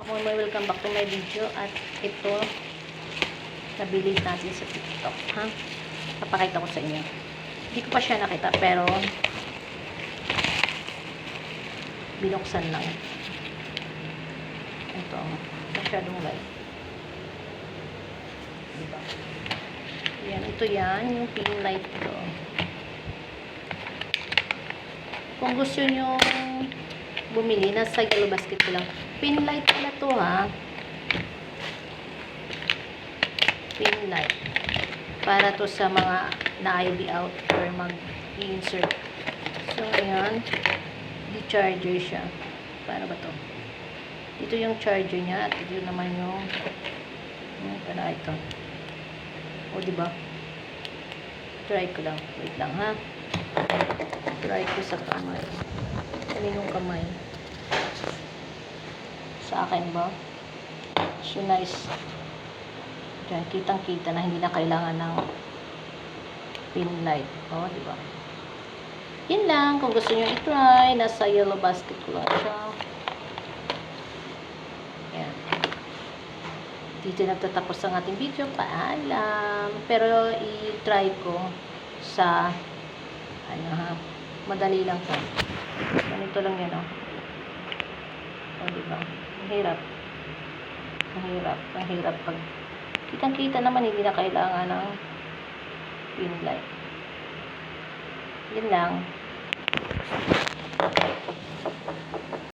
Welcome back to my video. At ito, nabili natin sa TikTok. Ha? Papakita ko sa inyo. Hindi ko pa siya nakita, pero binuksan lang. Ito, masyadong light. Diba? Yan, ito yan, yung pin light ito. Kung gusto nyo bumili, nasa Yellow Basket ko lang. Pin light pala to, ha. Pin light. Para to sa mga na-IV out or mag-insert. So, ayan. Di charger siya. Paano ba to? Ito yung charger niya. At ito naman yung para ito. O, diba? Try ko lang. Wait lang, ha. Try ko sa kamay. Kaninong kamay? Sa akin ba? So nice. Diyan, kitang-kita na hindi na kailangan ng pin light. O, diba? Yan lang. Kung gusto nyo i-try, nasa Yellow Basket ko lang siya. Yan. Dito nagtatapos ang ating video. Paalam. Pero i-try ko sa ano, ha. Madali lang to. Ganito lang yan, o. O, diba? Ang hirap. Ang hirap. Ang hirap pag kitang-kita naman, hindi na kailangan ng pin light. Yun lang.